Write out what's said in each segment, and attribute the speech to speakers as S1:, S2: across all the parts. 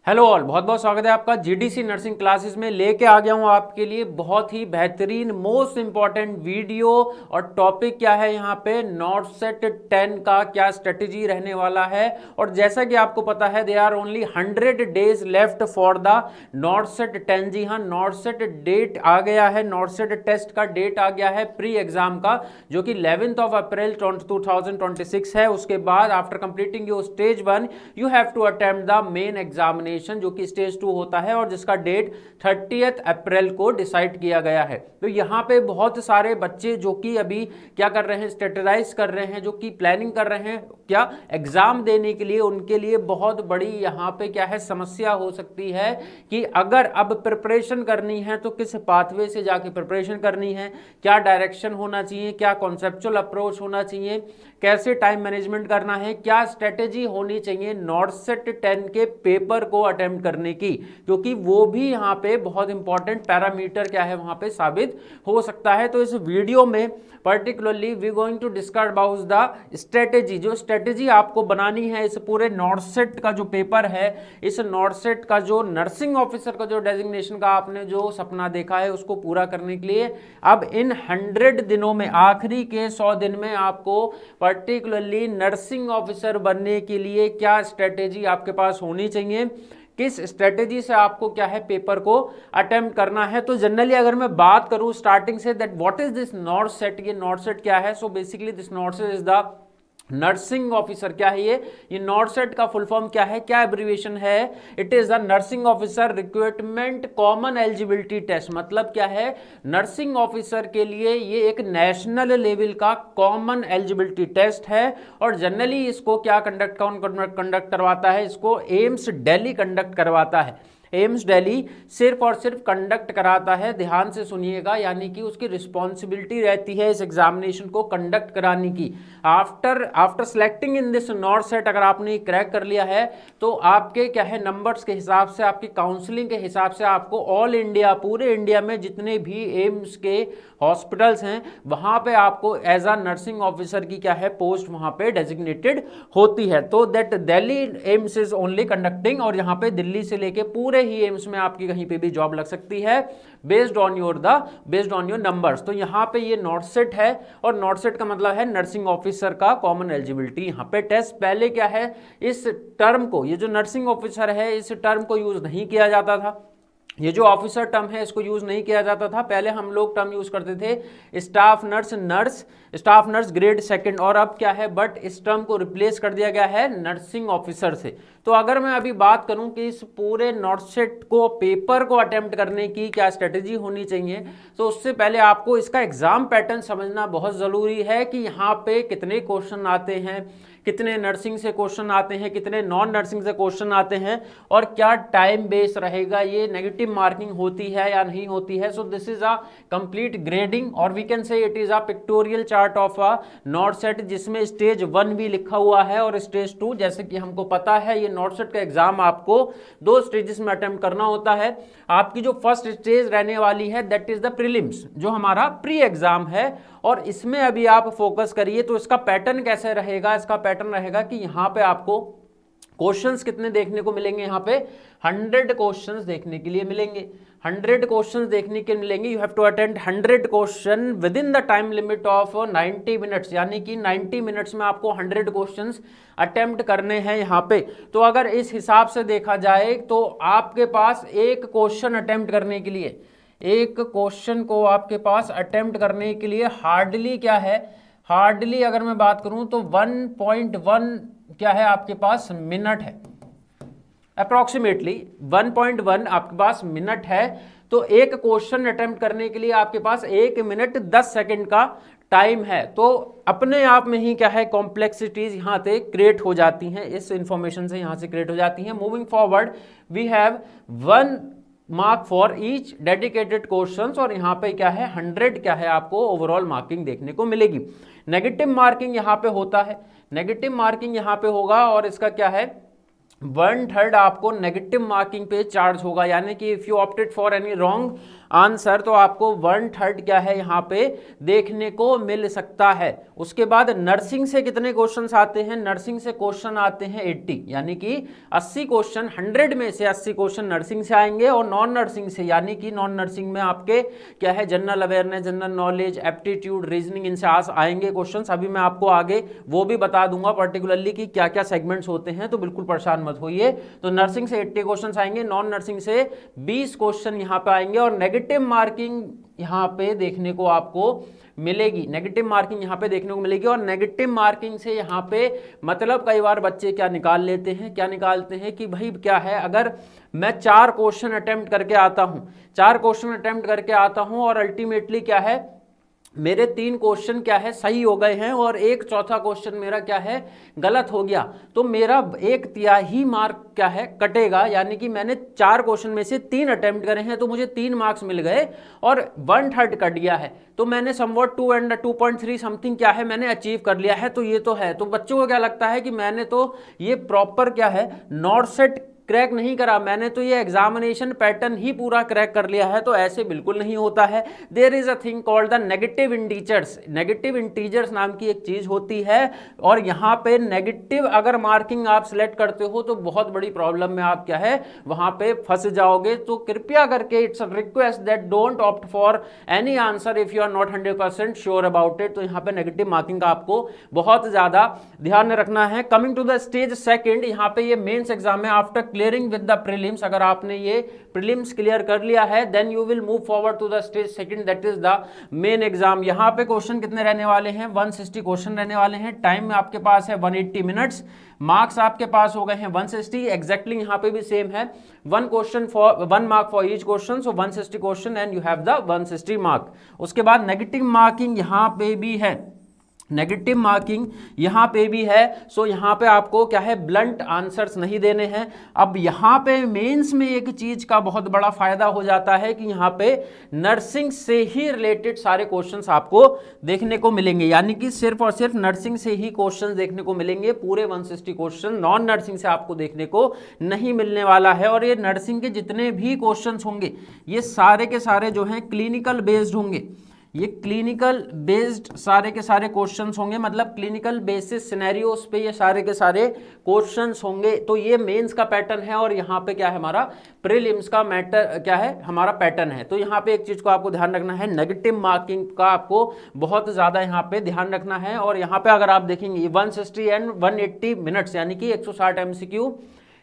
S1: Hello all, बहुत बहुत स्वागत है आपका जीडीसी नर्सिंग क्लासेस में। लेके आ गया हूं आपके लिए बहुत ही बेहतरीन मोस्ट इंपॉर्टेंट वीडियो। और टॉपिक क्या है यहाँ पे, नॉर्थ सेट 10 का क्या स्ट्रेटेजी रहने वाला है। और जैसा कि आपको पता है, they are only 100 days left for the NORCET 10। जी हाँ, नॉर्थ सेट डेट आ गया है, नॉर्थ सेट टेस्ट का डेट आ गया है प्री एग्जाम का, जो कि 11 अप्रैल 2026 है। उसके बाद after completing your stage 1 you have to attempt the main examination, जो कि स्टेज 2 होता है और जिसका डेट 30 अप्रैल को डिसाइड किया गया है। तो यहाँ पे बहुत सारे बच्चे जो कि अभी क्या कर रहे हैं, स्ट्रेटेजाइज कर रहे हैं, जो कि प्लानिंग कर रहे हैं क्या एग्जाम देने के लिए, उनके लिए बहुत बड़ी यहाँ पे क्या है समस्या हो सकती है कि अगर अब प्रिपरेशन करनी है तो किस पाथवे से जाके प्रिपरेशन करनी है, क्या डायरेक्शन होना चाहिए, क्या कॉन्सेप्चुअल अप्रोच होना चाहिए, कैसे टाइम मैनेजमेंट करना है, क्या स्ट्रेटेजी होनी चाहिए नॉर्थ सेट 10 के पेपर को अटेम्प्ट करने की, क्योंकि वो भी यहाँ पे बहुत इंपॉर्टेंट पैरामीटर क्या है वहां पे साबित हो सकता है। तो इस वीडियो में particularly we going to discuss about the strategy, जो स्ट्रेटेजी आपको बनानी है इस पूरे नॉर्थ सेट का जो पेपर है, इस नॉर्थ सेट का जो नर्सिंग ऑफिसर का जो डेजिग्नेशन का आपने जो सपना देखा है उसको पूरा करने के लिए अब इन 100 दिनों में, आखिरी के 100 दिन में आपको पर्टिकुलरली नर्सिंग ऑफिसर बनने के लिए क्या स्ट्रेटेजी आपके पास होनी चाहिए, किस स्ट्रेटेजी से आपको क्या है पेपर को अटेम्प्ट करना है। तो जनरली अगर मैं बात करूं स्टार्टिंग से, that what is this NORCET, ये नॉर्थ सेट क्या है। So basically this NORCET is the nursing officer. क्या है ये नॉर्थ सेट का फुल फॉर्म क्या है, क्या एब्रिविएशन है, it is the nursing officer recruitment common eligibility test. मतलब क्या है, नर्सिंग ऑफिसर के लिए ये एक नेशनल लेवल का कॉमन एलिजिबिलिटी टेस्ट है। और जनरली इसको क्या कौन कंडक्ट करवाता है, इसको एम्स दिल्ली कंडक्ट करवाता है। एम्स दिल्ली सिर्फ और सिर्फ कंडक्ट कराता है, ध्यान से सुनिएगा, यानी कि उसकी रिस्पॉन्सिबिलिटी रहती है इस एग्जामिनेशन को कंडक्ट कराने की। After selecting in this north set, अगर आपने क्रैक कर लिया है तो आपके क्या है नंबर्स के हिसाब से, आपकी काउंसलिंग के हिसाब से आपको ऑल इंडिया, पूरे इंडिया में जितने भी एम्स के हॉस्पिटल्स हैं वहां पे आपको एज अ नर्सिंग ऑफिसर की क्या है पोस्ट वहां पे डेजिग्नेटेड होती है। तो that Delhi AIIMS is only conducting, और यहाँ पे दिल्ली से लेके पूरे ही एम्स में आपकी कहीं पे भी जॉब लग सकती है बेस्ड ऑन योर नंबर्स। तो यहाँ पे ये नॉर्थ सेट है, और नॉर्थ सेट का मतलब है नर्सिंग ऑफिसर का कॉमन एलिजिबिलिटी यहाँ पे टेस्ट। पहले क्या है, इस टर्म को, ये जो नर्सिंग ऑफिसर है इस टर्म को यूज नहीं किया जाता था, ये जो ऑफिसर टर्म है इसको यूज नहीं किया जाता था। पहले हम लोग टर्म यूज करते थे स्टाफ नर्स ग्रेड सेकंड, और अब क्या है, बट इस टर्म को रिप्लेस कर दिया गया है नर्सिंग ऑफिसर से। तो अगर मैं अभी बात करूं कि इस पूरे नॉर्थ सेट को पेपर को अटेम्प्ट करने की क्या स्ट्रेटेजी होनी चाहिए, तो उससे पहले आपको इसका एग्जाम पैटर्न समझना बहुत जरूरी है कि यहाँ पे कितने क्वेश्चन आते हैं, कितने नर्सिंग से क्वेश्चन आते हैं, कितने नॉन नर्सिंग से क्वेश्चन आते हैं, और क्या टाइम बेस रहेगा, ये नेगेटिव मार्किंग होती है या नहीं होती है। So this is a complete grading, और we can say it is a pictorial chart of a north set, जिसमें स्टेज 1 भी लिखा हुआ है और स्टेज 2। जैसे कि हमको पता है ये नॉर्थ सेट का एग्जाम आपको 2 स्टेजेस में अटेम्प्ट करना होता है। आपकी जो फर्स्ट स्टेज रहने वाली है दैट इज द प्रीलिम्स, जो हमारा प्री एग्जाम है, और इसमें अभी आप फोकस करिए। तो इसका पैटर्न कैसे रहेगा, इसका पैटर्न रहेगा कि यहां पे आपको क्वेश्चंस कितने देखने को मिलेंगे, यहाँ पे 100 क्वेश्चंस देखने के लिए मिलेंगे, 100 क्वेश्चंस देखने के मिलेंगे। You have to attend 100 question within the time limit of 90 minutes, यानी कि 90 मिनट्स में आपको 100 क्वेश्चंस अटेम्प्ट करने हैं यहाँ पे। तो अगर इस हिसाब से देखा जाए तो आपके पास एक क्वेश्चन अटेम्प्ट करने के लिए, एक क्वेश्चन को आपके पास अटेम्प्ट करने के लिए हार्डली क्या है, हार्डली अगर मैं बात करूं तो 1.1 क्या है आपके पास मिनट है, अप्रोक्सीमेटली 1.1 आपके पास मिनट है। तो एक क्वेश्चन अटेम्प्ट करने के लिए आपके पास 1 मिनट 10 सेकंड का टाइम है। तो अपने आप में ही क्या है कॉम्प्लेक्सिटीज यहाँ से क्रिएट हो जाती हैं, इस इंफॉर्मेशन से यहाँ से क्रिएट हो जाती हैं। Moving forward we have 1 mark for each dedicated questions, और यहाँ पे क्या है 100 क्या है आपको ओवरऑल मार्किंग देखने को मिलेगी। नेगेटिव मार्किंग यहाँ पे होता है, नेगेटिव मार्किंग यहाँ पे होगा, और इसका क्या है 1/3 आपको नेगेटिव मार्किंग पे चार्ज होगा, यानी कि if you opted for any wrong answer, तो आपको 1/3 क्या है यहाँ पे देखने को मिल सकता है। उसके बाद नर्सिंग से कितने क्वेश्चंस आते हैं? नर्सिंग से क्वेश्चन आते हैं 80, यानी कि 80 क्वेश्चन, 100 में से 80 क्वेश्चन नर्सिंग से आएंगे। और नॉन नर्सिंग से, यानी कि नॉन नर्सिंग में आपके क्या है, general awareness, general knowledge, aptitude, reasoning, इनसे आएंगे क्वेश्चंस। अभी मैं आपको आगे वो भी बता दूंगा पर्टिकुलरली कि क्या क्या सेगमेंट्स होते हैं, तो बिल्कुल परेशान मत होइए। तो नर्सिंग से 80 क्वेश्चन आएंगे, नॉन नर्सिंग से 20 क्वेश्चन यहाँ पे आएंगे। और नेगेटिव मार्किंग यहाँ पे देखने को आपको मिलेगी, नेगेटिव मार्किंग यहाँ पे देखने को मिलेगी। और नेगेटिव मार्किंग से यहाँ पे मतलब कई बार बच्चे क्या निकाल लेते हैं, क्या निकालते हैं कि भाई क्या है, अगर मैं 4 क्वेश्चन अटेम्प्ट करके आता हूँ, 4 क्वेश्चन अटेम्प्ट करके आता हूँ और अल्टीमेटली क्या है, मेरे 3 क्वेश्चन क्या है सही हो गए हैं और एक चौथा क्वेश्चन मेरा क्या है गलत हो गया, तो मेरा 1/3 मार्क क्या है कटेगा। यानी कि मैंने 4 क्वेश्चन में से 3 अटेम्प्ट करे हैं तो मुझे 3 मार्क्स मिल गए और 1/3 कट गया है, तो मैंने समवॉट 2 and 2.3 समथिंग क्या है मैंने अचीव कर लिया है। तो ये तो है, तो बच्चों को क्या लगता है कि मैंने तो ये प्रॉपर क्या है नॉट सेट क्रैक नहीं करा, मैंने तो ये एग्जामिनेशन पैटर्न ही पूरा क्रैक कर लिया है। तो ऐसे बिल्कुल नहीं होता है। There is a thing called the negative integers, negative integers नाम की एक चीज होती है। और यहाँ पे नेगेटिव अगर मार्किंग आप सिलेक्ट करते हो तो बहुत बड़ी प्रॉब्लम में आप क्या है वहां पे फंस जाओगे। तो कृपया करके it's request that don't opt for any answer if you are not 100% sure about it. तो यहाँ पे नेगेटिव मार्किंग का आपको बहुत ज्यादा ध्यान में रखना है। Coming to the stage second, यहाँ पे ये मेंस एग्जाम है after clearing with the prelims. अगर आपने ये प्रीलिम्स क्लियर कर लिया है then you will move forward to the stage second, that is the main exam. यहाँ पे क्वेश्चन कितने रहने वाले हैं? 160 क्वेश्चन रहने वाले हैं। टाइम आपके पास है 180 मिनट्स। मार्क्स आपके पास हो गए हैं 160। एग्जैक्टली यहाँ पे भी सेम है, 1 mark for each question, so 160 question and you have the 160 mark. उसके बाद नेगेटिव मार्किंग यहाँ पे भी है, नेगेटिव मार्किंग यहाँ पे भी है। सो यहाँ पे आपको क्या है ब्लंट आंसर्स नहीं देने हैं। अब यहाँ पे मेंस में एक चीज का बहुत बड़ा फायदा हो जाता है कि यहाँ पे नर्सिंग से ही रिलेटेड सारे क्वेश्चंस आपको देखने को मिलेंगे, यानी कि सिर्फ और सिर्फ नर्सिंग से ही क्वेश्चंस देखने को मिलेंगे। पूरे 160 क्वेश्चन नॉन नर्सिंग से आपको देखने को नहीं मिलने वाला है। और ये नर्सिंग के जितने भी क्वेश्चंस होंगे ये सारे के सारे जो हैं क्लिनिकल बेस्ड होंगे, ये क्लिनिकल बेस्ड सारे के सारे क्वेश्चंस होंगे, मतलब क्लिनिकल बेसिस सिनेरियोस पे ये सारे के सारे क्वेश्चंस होंगे। तो ये मेंस का पैटर्न है और यहाँ पे क्या है हमारा प्रीलिम्स का मैटर क्या है हमारा पैटर्न है। तो यहाँ पे एक चीज को आपको ध्यान रखना है, नेगेटिव मार्किंग का आपको बहुत ज्यादा यहाँ पे ध्यान रखना है। और यहाँ पे अगर आप देखेंगे 160 एंड 180 मिनट्स, यानी कि 160 MCQ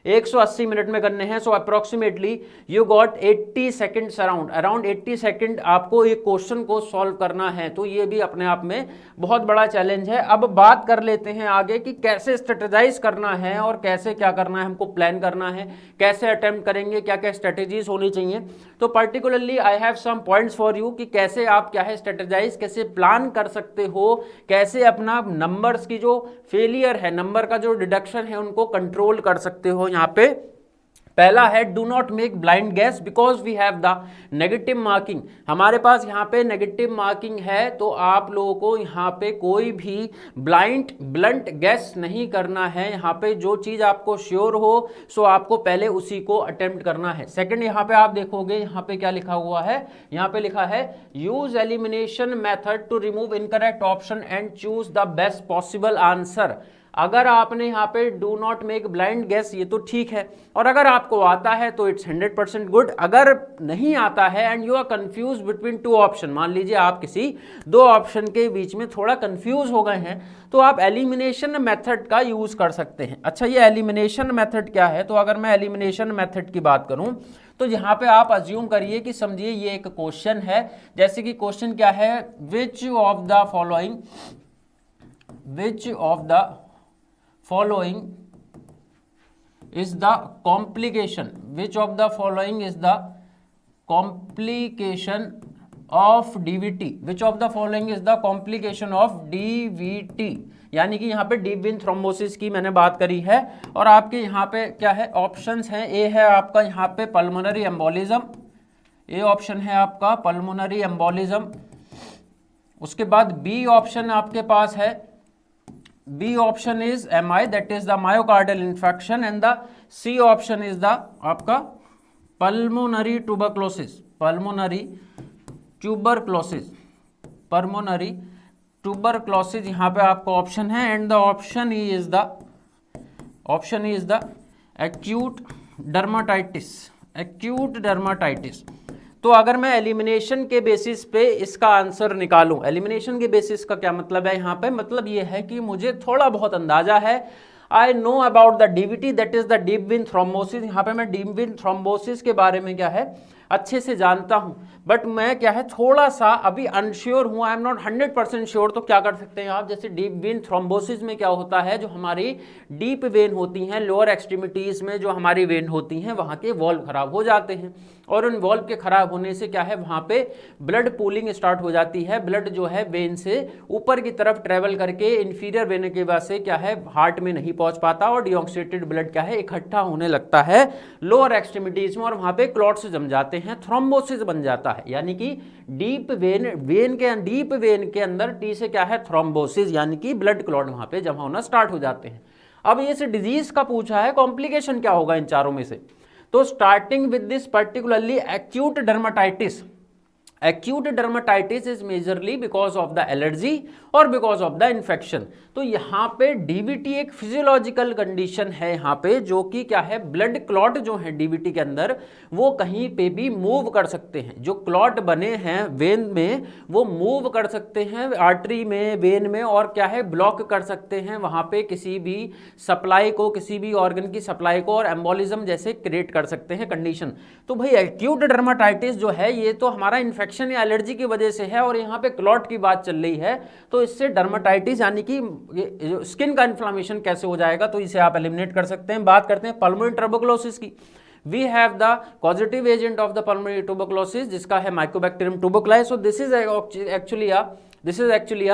S1: 180 मिनट में करने हैं। So approximately you got 80 seconds around 80 second आपको एक क्वेश्चन को सॉल्व करना है। तो ये भी अपने आप में बहुत बड़ा चैलेंज है। अब बात कर लेते हैं आगे कि कैसे स्ट्रेटेजाइज करना है और कैसे क्या करना है, हमको प्लान करना है, कैसे अटेम्प्ट करेंगे, क्या क्या स्ट्रेटेजीज होनी चाहिए। तो particularly I have some points for you कि कैसे आप क्या है स्ट्रेटेजाइज, कैसे प्लान कर सकते हो, कैसे अपना नंबर्स की जो फेलियर है, नंबर का जो डिडक्शन है उनको कंट्रोल कर सकते हो। यहाँ पे पहला है do not make blind guess because we have the negative marking. हमारे पास यहाँ पे नेगेटिव मार्किंग है तो आप लोगों को यहाँ पे कोई भी ब्लंट गैस नहीं करना है। यहाँ पे जो चीज आपको श्योर हो सो आपको पहले उसी को अटेम्प्ट करना है। सेकंड, यहाँ पे आप देखोगे यहाँ पे क्या लिखा हुआ है, यहाँ पे लिखा है use elimination method to remove incorrect option and choose the best possible answer. अगर आपने यहाँ पे do not make blind guess ये तो ठीक है, और अगर आपको आता है तो इट्स 100% गुड। अगर नहीं आता है and you are confuse between 2 option, मान लीजिए आप किसी 2 ऑप्शन के बीच में थोड़ा कंफ्यूज हो गए हैं, तो आप एलिमिनेशन मेथड का यूज कर सकते हैं। अच्छा, ये एलिमिनेशन मेथड क्या है? तो अगर मैं एलिमिनेशन मेथड की बात करूं तो यहाँ पे आप अज्यूम करिए कि समझिए ये एक क्वेश्चन है, जैसे कि क्वेश्चन क्या है, which of the following is the complication, which of the following is the complication of DVT, which of the following is the complication of DVT, यानी कि यहाँ पे डीप वेन थ्रोम्बोसिस की मैंने बात करी है। और आपके यहाँ पे क्या है ऑप्शंस हैं, ए है आपका यहाँ पे पल्मोनरी एम्बोलिज्म, ए ऑप्शन है आपका पल्मोनरी एम्बोलिज्म। उसके बाद बी ऑप्शन आपके पास है, B option is MI, that is the myocardial infarction, and the C option is the आपका pulmonary tuberculosis, pulmonary tuberculosis, pulmonary tuberculosis यहाँ पे आपका ऑप्शन है, and the option is the acute dermatitis, acute dermatitis. तो अगर मैं elimination के basis पे इसका आंसर निकालूं, एलिमिनेशन के बेसिस का क्या मतलब है यहाँ पे, मतलब ये है कि मुझे थोड़ा बहुत अंदाजा है, I know about the DVT that is the deep vein thrombosis. यहाँ पे मैं डीप वेन थ्रोम्बोसिस के बारे में क्या है अच्छे से जानता हूं, बट मैं क्या है थोड़ा सा अभी अनश्योर हूं, आई एम नॉट 100% श्योर। तो क्या कर सकते हैं आप, जैसे डीप वेन थ्रोम्बोसिस में क्या होता है, जो हमारी डीप वेन होती हैं लोअर एक्सट्रीमिटीज में, जो हमारी वेन होती हैं वहां के वॉल्व खराब हो जाते हैं, और उन वॉल्व के खराब होने से क्या है वहां पे ब्लड पूलिंग स्टार्ट हो जाती है, ब्लड जो है वेन से ऊपर की तरफ ट्रेवल करके इंफीरियर वेन के वजह से क्या है हार्ट में नहीं पहुंच पाता, और डीऑक्सीडेटेड ब्लड क्या है इकट्ठा होने लगता है लोअर एक्सट्रीमिटीज में, और वहां पे क्लॉट्स जम जाते हैं, थ्रोम्बोसिस बन जाता है। यानी कि डीप वेन के अंदर टी से क्या है थ्रोम्बोसिस, यानी कि ब्लड क्लॉट वहां पे जमा होना स्टार्ट हो जाते हैं। अब ये डिजीज का पूछा है, कॉम्प्लिकेशन क्या होगा इन चारों में से, तो starting with this particularly acute dermatitis, acute dermatitis is majorly because of the allergy और बिकॉज ऑफ द इन्फेक्शन। तो यहाँ पे डीवीटी एक फिजियोलॉजिकल कंडीशन है यहाँ पे, जो कि क्या है ब्लड क्लॉट जो है डीवीटी के अंदर वो कहीं पे भी मूव कर सकते हैं, जो क्लॉट बने हैं वेन में वो मूव कर सकते हैं आर्टरी में, वेन में, और क्या है ब्लॉक कर सकते हैं वहाँ पे किसी भी सप्लाई को, किसी भी ऑर्गन की सप्लाई को, और एम्बोलिज्म जैसे क्रिएट कर सकते हैं कंडीशन। तो भाई एक्यूट डर्माटाइटिस जो है ये तो हमारा इन्फेक्शन या एलर्जी की वजह से है, और यहाँ पे क्लॉट की बात चल रही है, तो इससे डर्माटाइटिस यानी कि स्किन का इन्फ्लामेशन कैसे हो जाएगा, तो इसे आप एलिमिनेट कर सकते हैं। बात करते हैं पल्मोनरी ट्यूबरक्लोसिस की। We have the positive agent of the pulmonary tuberculosis जिसका है mycobacterium tuberculi. So this is actually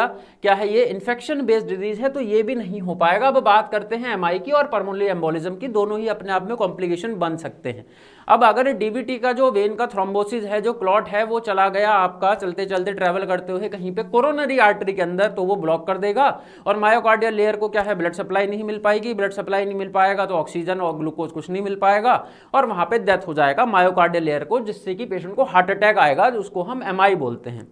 S1: क्या है ये इन्फेक्शन बेस्ड डिजीज है, तो ये भी नहीं हो पाएगा। अब बात करते हैं एमआई की और पल्मोनरी एम्बोलिज्म की, दोनों ही अपने आप में कॉम्प्लिकेशन बन सकते हैं। अब अगर डीवीटी का जो वेन का थ्रोम्बोसिस है, जो क्लॉट है वो चला गया आपका चलते चलते ट्रैवल करते हुए कहीं पे कोरोनरी आर्टरी के अंदर, तो वो ब्लॉक कर देगा, और मायोकार्डियल लेयर को क्या है ब्लड सप्लाई नहीं मिल पाएगी, ब्लड सप्लाई नहीं मिल पाएगा तो ऑक्सीजन और ग्लूकोज कुछ नहीं मिल पाएगा, और वहां पे डेथ हो जाएगा मायोकार्डियल लेयर को, जिससे कि पेशेंट को हार्ट अटैक आएगा, जिसको हम एमआई बोलते हैं।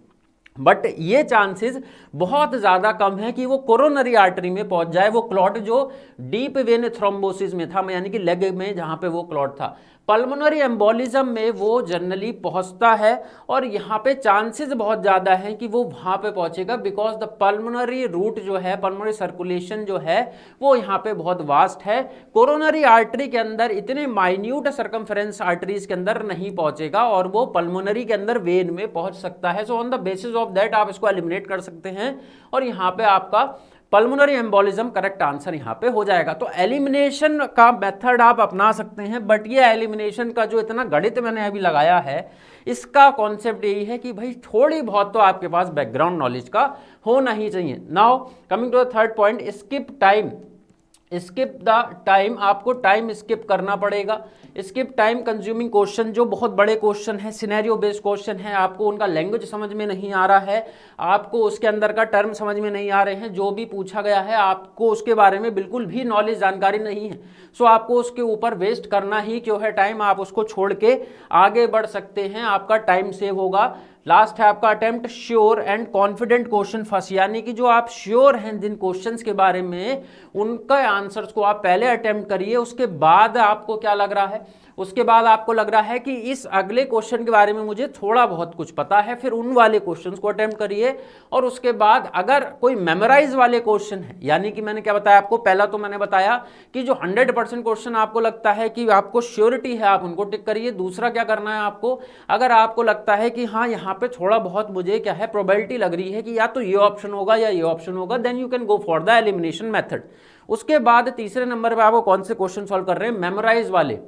S1: बट ये चांसेस बहुत ज़्यादा कम है कि वो कोरोनरी आर्टरी में पहुंच जाए, वो क्लॉट जो डीप वेन थ्रोम्बोसिस में था, यानी कि लेग में जहां पे वो क्लॉट था। पल्मोनरी एम्बोलिज्म में वो जनरली पहुंचता है, और यहाँ पे चांसेस बहुत ज़्यादा है कि वो वहाँ पे पहुंचेगा, बिकॉज द पल्मोनरी रूट जो है, पल्मोनरी सर्कुलेशन जो है वो यहाँ पे बहुत वास्ट है। कोरोनरी आर्टरी के अंदर इतने माइन्यूट सर्कमफेरेंस आर्टरीज के अंदर नहीं पहुंचेगा, और वो पल्मोनरी के अंदर वेन में पहुंच सकता है। So on the basis of that आप इसको एलिमिनेट कर सकते हैं, और यहाँ पे आपका पल्मोनरी एम्बोलिज्म करेक्ट आंसर यहाँ पे हो जाएगा। तो एलिमिनेशन का मेथड आप अपना सकते हैं, बट ये एलिमिनेशन का जो इतना गणित मैंने अभी लगाया है, इसका कॉन्सेप्ट यही है कि भाई थोड़ी बहुत तो आपके पास बैकग्राउंड नॉलेज का होना ही चाहिए। Now coming to the third point, skip time. Skip the time, आपको टाइम स्किप करना पड़ेगा। स्किप टाइम कंज्यूमिंग क्वेश्चन जो बहुत बड़े क्वेश्चन है, सिनेरियो बेस्ड क्वेश्चन है, आपको उनका लैंग्वेज समझ में नहीं आ रहा है, आपको उसके अंदर का टर्म समझ में नहीं आ रहे हैं, जो भी पूछा गया है आपको उसके बारे में बिल्कुल भी नॉलेज जानकारी नहीं है, सो आपको उसके ऊपर वेस्ट करना ही क्यों है टाइम, आप उसको छोड़ के आगे बढ़ सकते हैं, आपका टाइम सेव होगा। लास्ट है आपका attempt sure and confident question first, यानी कि जो आप श्योर हैं जिन क्वेश्चंस के बारे में, उनका आंसर्स को आप पहले अटेम्प्ट करिए, उसके बाद आपको क्या लग रहा है, उसके बाद आपको लग रहा है कि इस अगले क्वेश्चन के बारे में मुझे थोड़ा बहुत कुछ पता है, फिर उन वाले क्वेश्चंस को अटेम्प्ट करिए। और उसके बाद अगर कोई मेमोराइज वाले क्वेश्चन है, यानी कि मैंने क्या बताया आपको, पहला तो मैंने बताया कि जो 100% क्वेश्चन आपको लगता है कि आपको श्योरिटी है, आप उनको टिक करिए। दूसरा क्या करना है आपको, अगर आपको लगता है कि हाँ यहाँ पे थोड़ा बहुत मुझे क्या है प्रोबेबिलिटी लग रही है कि या तो ये ऑप्शन होगा या ये ऑप्शन होगा, then you can go for the elimination method. उसके बाद तीसरे नंबर पे आपको कौन से क्वेश्चन सॉल्व कर रहे हैं, मेमोराइज वाले,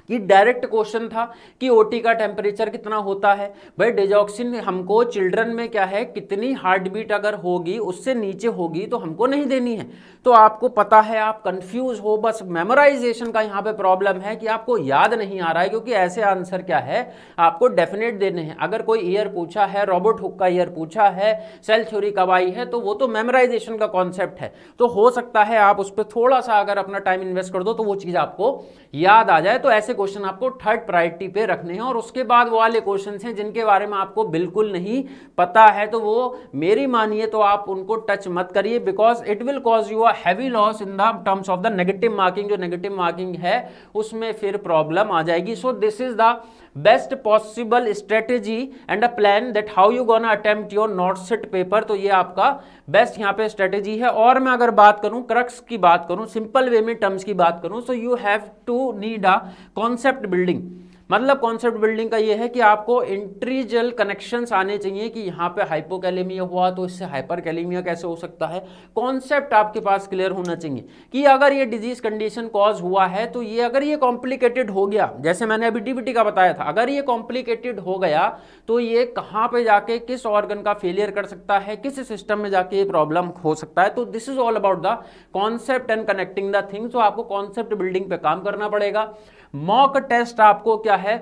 S1: कि डायरेक्ट क्वेश्चन था कि ओटी का टेम्परेचर कितना होता है। भाई डिजॉक्सिन हमको चिल्ड्रन में क्या है, कितनी हार्ट बीट अगर होगी उससे नीचे होगी तो हमको नहीं देनी है, तो आपको पता है, आप कंफ्यूज हो, बस मेमोराइजेशन का यहाँ पे प्रॉब्लम है कि आपको याद नहीं आ रहा है, क्योंकि ऐसे आंसर क्या है आपको डेफिनेट देने हैं। अगर कोई ईयर पूछा है, रॉबर्ट हुक का ईयर पूछा है, सेल थ्योरी कब आई है, तो वो तो मेमोराइजेशन का कॉन्सेप्ट है, तो हो सकता है आप उस पर थोड़ा सा अगर अपना टाइम इन्वेस्ट कर दो तो वो चीज़ आपको याद आ जाए। तो ऐसे से क्वेश्चन आपको थर्ड प्रायोरिटी पे रखने हैं, और उसके बाद वो वाले क्वेश्चन हैं जिनके बारे में आपको बिल्कुल नहीं पता है, तो वो मेरी मानिए तो आप उनको टच मत करिए, because it will cause you a heavy loss in the terms of the negative marking. जो नेगेटिव मार्किंग है उसमें फिर प्रॉब्लम आ जाएगी। सो this is the best possible strategy and a plan that how you gonna attempt your not set paper. तो ये आपका best यहाँ पे स्ट्रेटेजी है। और मैं अगर बात करूं क्रक्स की बात करूं, सिंपल वे में टर्म्स की बात करूं, so you have to need a concept building. मतलब कॉन्सेप्ट बिल्डिंग का ये है कि आपको इंट्रीजल कनेक्शंस आने चाहिए कि यहाँ पे हाइपोकैलेमिया हुआ तो इससे हाइपरकैलेमिया कैसे हो सकता है। कॉन्सेप्ट आपके पास क्लियर होना चाहिए कि अगर ये डिजीज कंडीशन कॉज हुआ है तो ये अगर ये कॉम्प्लिकेटेड हो गया, जैसे मैंने अभी डीबीटी का बताया था, अगर ये कॉम्प्लिकेटेड हो गया तो ये कहाँ पे जाके किस ऑर्गन का फेलियर कर सकता है, किस सिस्टम में जाके ये प्रॉब्लम हो सकता है। तो this is all about the concept and connecting the things. तो आपको कॉन्सेप्ट बिल्डिंग पे काम करना पड़ेगा। मॉक टेस्ट आपको क्या है,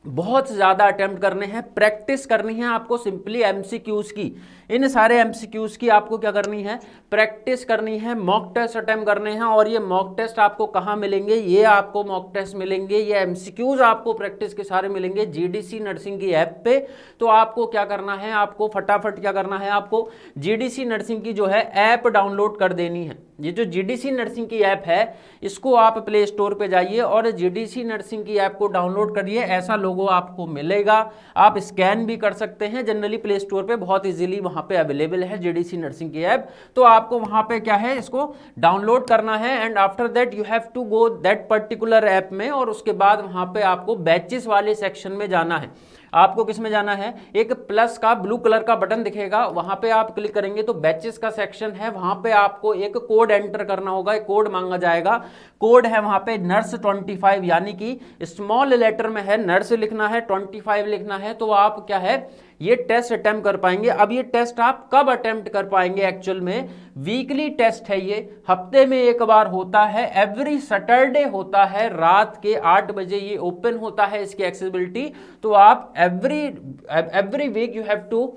S1: बहुत ज्यादा अटेम्प्ट करने हैं, प्रैक्टिस करनी है आपको सिंपली एमसीक्यूज की। इन सारे एमसीक्यूज की आपको क्या करनी है, प्रैक्टिस करनी है, मॉक टेस्ट अटेम्प्ट करने हैं। और ये मॉक टेस्ट आपको कहाँ मिलेंगे, ये आपको मॉक टेस्ट मिलेंगे, ये एमसीक्यूज आपको प्रैक्टिस के सारे मिलेंगे जीडीसी नर्सिंग की ऐप पे। तो आपको क्या करना है, आपको फटाफट क्या करना है, आपको जीडीसी नर्सिंग की जो है ऐप डाउनलोड कर देनी है। ये जो जीडीसी नर्सिंग की ऐप है इसको आप प्ले स्टोर पे जाइए और जीडीसी नर्सिंग की ऐप को डाउनलोड करिए। ऐसा लोगो आपको मिलेगा, आप स्कैन भी कर सकते हैं, जनरली प्ले स्टोर पे बहुत इजीली वहां पे अवेलेबल है जीडीसी नर्सिंग की ऐप। तो आपको वहां पे क्या है, इसको डाउनलोड करना है and after that you have to go that particular app में, और उसके बाद वहां पे आपको बैचेस वाले सेक्शन में जाना है। आपको किस में जाना है, एक प्लस का ब्लू कलर का बटन दिखेगा, वहां पे आप क्लिक करेंगे तो बैचेस का सेक्शन है, वहां पे आपको एक कोड एंटर करना होगा, एक कोड मांगा जाएगा। कोड है वहां पे नर्स 25, यानी कि स्मॉल लेटर में है नर्स लिखना है, 25 लिखना है। तो आप क्या है, ये टेस्ट अटेम्प्ट कर पाएंगे। अब ये टेस्ट आप कब अटेम्प्ट कर पाएंगे, एक्चुअल में वीकली टेस्ट है, ये हफ्ते में एक बार होता है, एवरी सैटरडे होता है, रात के 8 बजे ये ओपन होता है इसकी एक्सेसिबिलिटी। तो आप every week you have to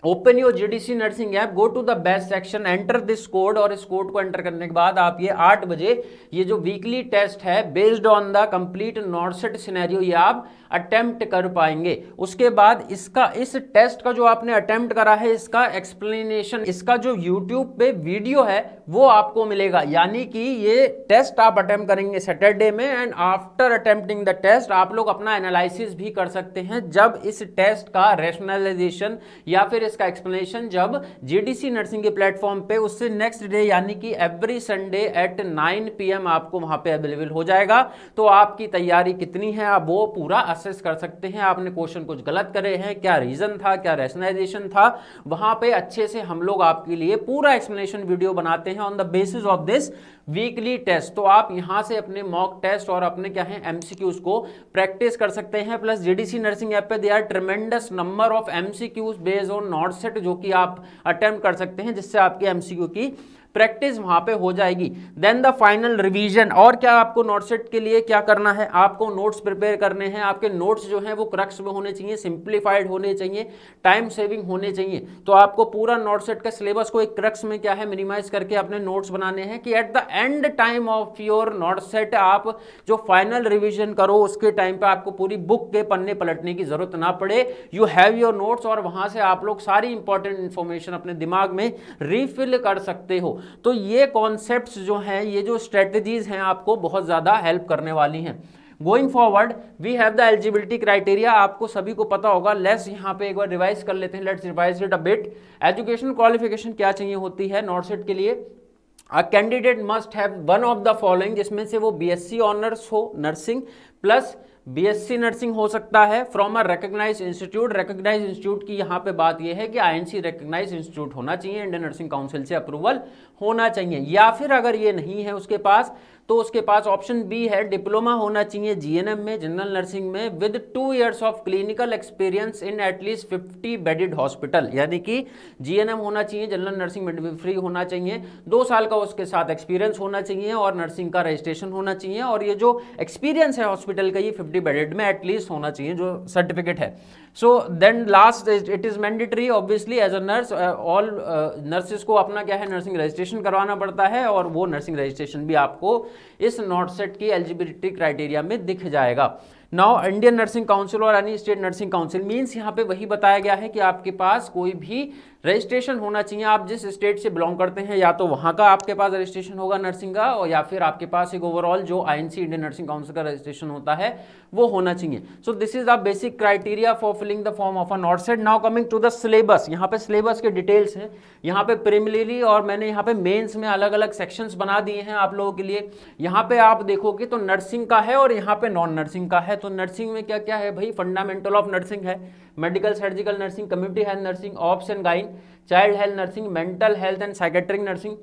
S1: open your GDC nursing app, go to the best section, enter this code, और इस कोड को एंटर करने के बाद आप ये 8 बजे ये जो वीकली टेस्ट है based on the complete नॉर्सेट scenario ये आप अटेम्प्ट कर पाएंगे। उसके बाद इसका, इस टेस्ट का जो आपने अटेम्प्ट करा है इसका एक्सप्लेनेशन, इसका जो यूट्यूब पे वीडियो है वो आपको मिलेगा। यानी कि ये टेस्ट आप अटेम्प्ट करेंगे सैटरडे में and after attempting the test आप लोग अपना एनालिसिस भी कर सकते हैं। जब इस टेस्ट का रैशनलाइजेशन या फिर इसका एक्सप्लेनेशन जब जीडीसी नर्सिंग के प्लेटफॉर्म पे उससे नेक्स्ट डे यानी कि एवरी संडे एट 9 PM आपको वहां पे अवेलेबल हो जाएगा। तो आपकी तैयारी कितनी है आप वो पूरा असेस कर सकते हैं। आपने क्वेश्चन कुछ गलत करे हैं, क्या रीजन था, क्या रैशनलाइजेशन था, वहां पे अच्छे से हम लोग आपके लिए पूरा एक्सप्लेनेशन वीडियो बनाते हैं on the basis of this weekly test. तो आप यहां से अपने मॉक टेस्ट और अपने क्या है एमसीक्यूज को प्रैक्टिस कर सकते हैं। प्लस जीडीसी नर्सिंग ऐप पे there are tremendous number of MCQs based on NORCET जो कि आप अटेम्प्ट कर सकते हैं, जिससे आपके एमसीक्यू की प्रैक्टिस वहां पे हो जाएगी। Then the final revision. और क्या आपको नोट सेट के लिए क्या करना है, आपको नोट्स प्रिपेयर करने हैं। आपके नोट्स जो हैं वो क्रक्स में होने चाहिए, सिंप्लीफाइड होने चाहिए, टाइम सेविंग होने चाहिए। तो आपको पूरा नोट सेट का सिलेबस को एक क्रक्स में क्या है मिनिमाइज करके अपने नोट्स बनाने हैं कि at the end time of your not set आप जो फाइनल रिविजन करो उसके टाइम पे आपको पूरी बुक के पन्ने पलटने की जरूरत ना पड़े। यू हैव योर नोट्स और वहां से आप लोग सारी इंपॉर्टेंट इंफॉर्मेशन अपने दिमाग में रिफिल कर सकते हो। तो ये कॉन्सेप्ट्स जो हैं, ये जो स्ट्रेटजीज हैं आपको बहुत ज़्यादा हेल्प करने वाली हैं। Going forward we have the eligibility criteria, आपको सभी को पता होगा। लेट्स यहाँ पे एक बार रिवाइज कर लेते हैं, let's revise it a bit. Education qualification क्या चाहिए होती है नॉट सेट के लिए, a candidate must have one of the following, जिसमें से वो बीएससी ऑनर्स हो नर्सिंग प्लस बीएससी नर्सिंग हो सकता है from a recognised institute. Recognised institute की यहाँ पे बात यह है कि आईएनसी रिकॉग्नाइज्ड इंस्टीट्यूट होना चाहिए, इंडियन नर्सिंग काउंसिल से अप्रूवल होना चाहिए। या फिर अगर ये नहीं है उसके पास तो उसके पास ऑप्शन बी है, डिप्लोमा होना चाहिए जीएनएम में, जनरल नर्सिंग में, with 2 years of clinical experience in at least 50 bedded hospital. यानी कि जीएनएम होना चाहिए, जनरल नर्सिंग मिडवाइफरी होना चाहिए, 2 साल का उसके साथ एक्सपीरियंस होना चाहिए और नर्सिंग का रजिस्ट्रेशन होना चाहिए। और ये जो एक्सपीरियंस है हॉस्पिटल का ये 50 बेडेड में एटलीस्ट होना चाहिए जो सर्टिफिकेट है। So then last it is mandatory obviously as a nurse, all nurses को अपना क्या है नर्सिंग रजिस्ट्रेशन करवाना पड़ता है और वो नर्सिंग रजिस्ट्रेशन भी आपको इस नॉट सेट की एलिजिबिलिटी क्राइटेरिया में दिख जाएगा। नाउ इंडियन नर्सिंग काउंसिल और any state nursing council means यहाँ पे वही बताया गया है कि आपके पास कोई भी रजिस्ट्रेशन होना चाहिए। आप जिस स्टेट से बिलोंग करते हैं या तो वहाँ का आपके पास रजिस्ट्रेशन होगा नर्सिंग का, और या फिर आपके पास एक ओवरऑल जो आईएनसी इंडियन नर्सिंग काउंसिल का रजिस्ट्रेशन होता है वो होना चाहिए। So this is the basic criteria for filling the form of a NORCET. Now coming to the syllabus, यहाँ पे सिलेबस के डिटेल्स हैं, यहाँ पे प्रीलिमिनरी और मैंने यहाँ पे मेंस में अलग अलग सेक्शंस बना दिए हैं आप लोगों के लिए। यहाँ पे आप देखोगे तो नर्सिंग का है और यहाँ पे नॉन नर्सिंग का है। तो नर्सिंग में क्या क्या है भाई, फंडामेंटल ऑफ नर्सिंग है, medical surgical nursing, community health nursing, obs and gynae, child health nursing, mental health and psychiatric nursing,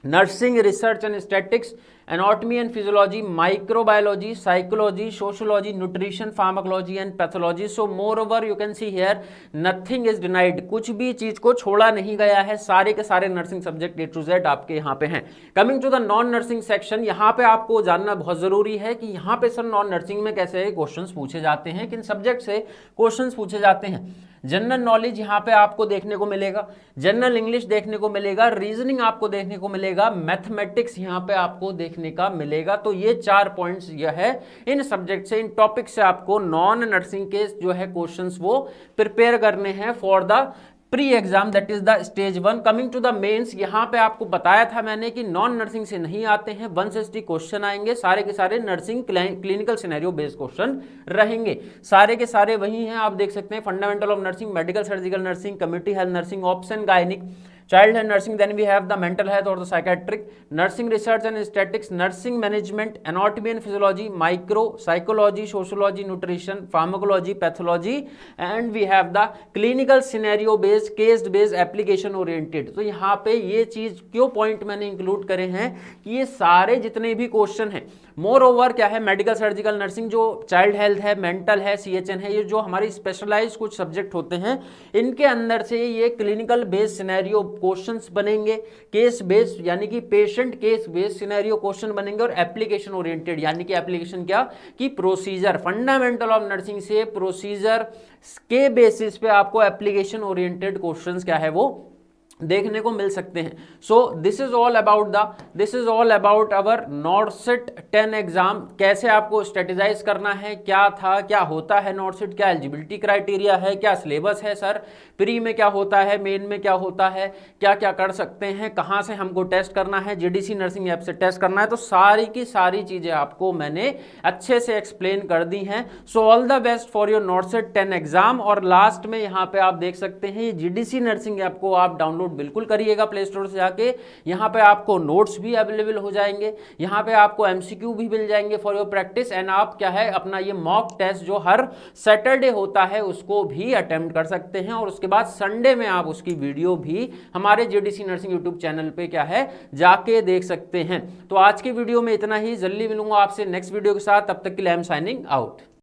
S1: nursing research and statics, anatomy and physiology, microbiology, psychology, sociology, nutrition, pharmacology and pathology. So moreover you can see here nothing is denied, कुछ भी चीज को छोड़ा नहीं गया है, सारे के सारे nursing subject A to Z आपके यहाँ पे हैं। Coming to the non nursing section, यहाँ पे आपको जानना बहुत जरूरी है कि यहाँ पे सर नॉन नर्सिंग में कैसे क्वेश्चंस पूछे जाते हैं, किन सब्जेक्ट से क्वेश्चंस पूछे जाते हैं। जनरल नॉलेज यहाँ पे आपको देखने को मिलेगा, जनरल इंग्लिश देखने को मिलेगा, रीजनिंग आपको देखने को मिलेगा, मैथमेटिक्स यहाँ पे आपको देखने का मिलेगा। तो ये 4 पॉइंट्स यह है, इन सब्जेक्ट से, इन टॉपिक से आपको नॉन नर्सिंग के जो है क्वेश्चंस वो प्रिपेयर करने हैं for the pre exam, that is the stage 1। Coming to the mains, यहाँ पे आपको बताया था मैंने कि नॉन नर्सिंग से नहीं आते हैं, 160 क्वेश्चन आएंगे, सारे के सारे nursing clinical scenario based question रहेंगे, सारे के सारे वही हैं, आप देख सकते हैं, fundamental of nursing, medical surgical nursing, community health nursing, obs and gynaec, child health nursing, then we have the mental health और the psychiatric, nursing research and statistics, nursing management, anatomy and physiology, micro psychology, sociology, nutrition, pharmacology, pathology, and we have the clinical scenario based, case based, application oriented. तो यहाँ पे ये चीज क्यों point मैंने include करे हैं कि ये सारे जितने भी क्वेश्चन हैं, मोर ओवर क्या है, मेडिकल सर्जिकल नर्सिंग, जो चाइल्ड हेल्थ है, मेंटल है, सीएचएन है, ये जो हमारी स्पेशलाइज्ड कुछ सब्जेक्ट होते हैं, इनके अंदर से ये क्लिनिकल बेस्ड सिनेरियो क्वेश्चंस बनेंगे, केस बेस्ड यानी कि patient case based scenario question बनेंगे, और एप्लीकेशन ओरिएंटेड यानी कि एप्लीकेशन क्या कि प्रोसीजर, फंडामेंटल ऑफ नर्सिंग से प्रोसीजर के बेसिस पे आपको एप्लीकेशन ओरिएंटेड क्वेश्चंस क्या है वो देखने को मिल सकते हैं। सो this is all about our नॉर्सेट 10 exam. कैसे आपको स्ट्रेटेजाइज करना है, क्या था, क्या होता है नॉर्सेट, क्या एलिजिबिलिटी क्राइटेरिया है, क्या सिलेबस है सर, प्री में क्या होता है, मेन में क्या होता है, क्या क्या कर सकते हैं, कहाँ से हमको टेस्ट करना है, जीडीसी नर्सिंग ऐप से टेस्ट करना है। तो सारी की सारी चीजें आपको मैंने अच्छे से एक्सप्लेन कर दी हैं। So all the best for your नॉर्सेट 10 exam. और लास्ट में यहाँ पे आप देख सकते हैं ये जीडीसी नर्सिंग ऐप को आप डाउनलोड बिल्कुल करिएगा प्ले स्टोर से जाके। यहाँ पे आपको नोट्स भी अवेलेबल हो जाएंगे, यहाँ पे आपको एमसीक्यू भी मिल जाएंगे फॉर योर प्रैक्टिस, एंड आप क्या है अपना ये मॉक टेस्ट जो हर सैटरडे होता है उसको भी अटेम्प्ट कर सकते हैं, और उसके बाद संडे में आप उसकी वीडियो भी हमारे जीडीसी नर्सिंग यूट्यूब चैनल पे क्या है जाके देख सकते हैं। तो आज की वीडियो में इतना ही, जल्दी मिलूंगा आपसे नेक्स्ट वीडियो के साथ, तब तक के लिए आई एम साइनिंग आउट।